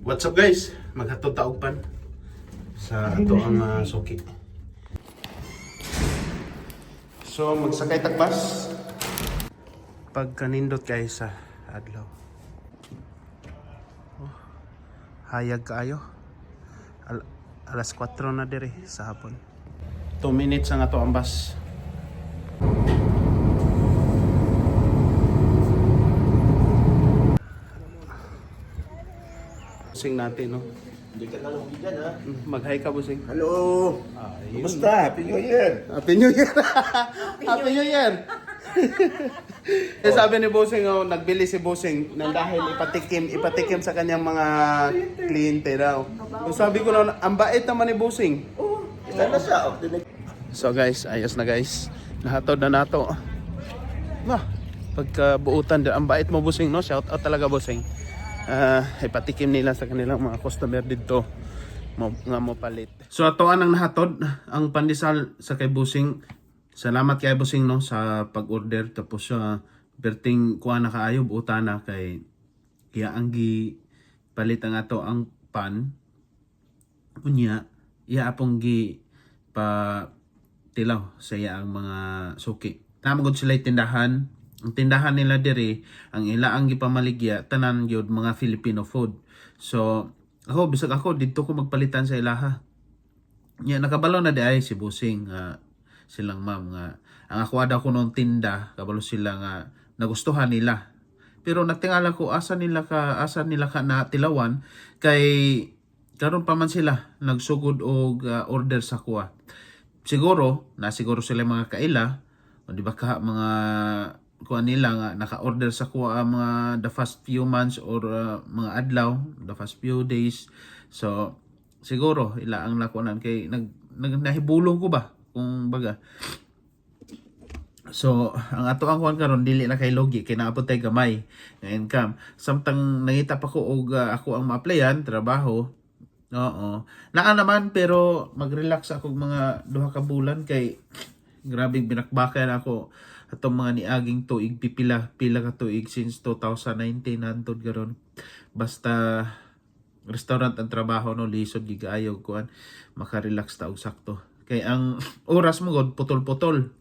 What's up guys? Maghatod taog pan sa ato ang suki. So magsakay tagbas. Pagkanindot guys sa adlaw. Oh, hayag kaayo. Alas 4 na dire sa hapon. 2 minutes ang ato ang bus. Busing natin, no? Hindi ka na lumbigan, ha? Mag-hi ka, busing. Hello! Ayun. Kumusta? Happy New Year! Happy New Year! Happy New Year! Eh, sabi ni Busing, oh, nagbili si Busing nang dahil ipatikim sa kanyang mga kliyente daw. So, sabi ko na, ang bait naman ni Busing. Oo, isa na siya. So guys, ayos na guys. Nahatod na nato. Nah, pagkabuutan, ang bait mo Busing, no? Shout out talaga Busing. Ipatikim nila sa kanilang mga customer dito nga mo palit. So atoan ang nahatod ang pandesal sa kay Busing. Salamat kay Busing no sa pag-order, tapos berting kuha na kaayo buutana kay kaya ang gi palit ang ato ang pan unya iya apong gi pa tilaw sa iya ang mga suki. Tamagod sila tindahan. Ang tindahan nila diri, ang ilaang gipamaligya tanan gyud mga Filipino food. So ako bisag ako dito ko magpalitan sa ilaha. Nya nakabalo na di ay si Busing silang ma'am nga ang ako daw ko nung tinda kabalo sila nga nagustuhan nila. Pero nagtingala ko asa nila ka na tilawan kay karon pa man sila nagsugod og order sa kuha. Siguro sila mga kaila o di ba ka mga kuha nila nga naka-order sa kuha mga the past few months or mga adlaw, the past few days. So siguro ila ang nakunan kay nahibulong ko ba kung baga. So ang ato ang kuan karon dili na kay logi kay naabot tay gamay nga income. Samtang nangita pa ko og ako ang ma-applyan trabaho. Oo. Naa naman pero mag-relax ako mga duha ka bulan kay grabe binakbakan ako atong mga niaging tuig pila ka tuig since 2019 hantod karon. Basta restaurant ang trabaho no lisod gigaayo kuan maka-relax ta og sakto. Kay ang oras mo god putol-putol.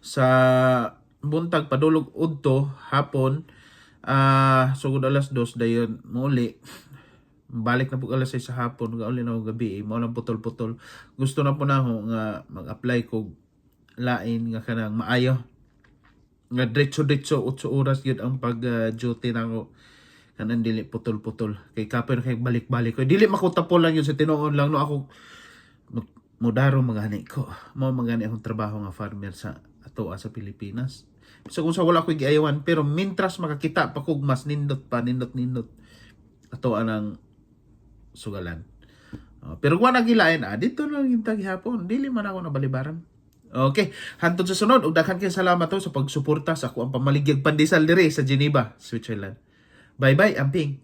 Sa buntag padulog udto hapon sugod alas 2 dayon muli balik na po alas 6 sa hapon gauli na gabi mo lang putol-putol. Gusto na po na ako nga mag-apply ko lain nga kanang maayo nga diretso 8 oras gyud ang pag duty nako kanang dili putol-putol kay kapoy kay balik-balik ko dili makutapol lang yun sa tinuon lang no ako modaro magani ko mo magani akong trabaho nga farmer sa atoa sa Pilipinas. So kung sa wala ko giayawan pero mintras makakita pa kog mas nindot atoa ng sugalan. Pero kung nagilain dito lang yung taghapon dili man ako nabalibaran. Okay, hantod sa sunod ug daghan kay salamat sa pagsuporta sa ako ang pamaligyag pandesal diri sa Geneva, Switzerland. Bye-bye, amping.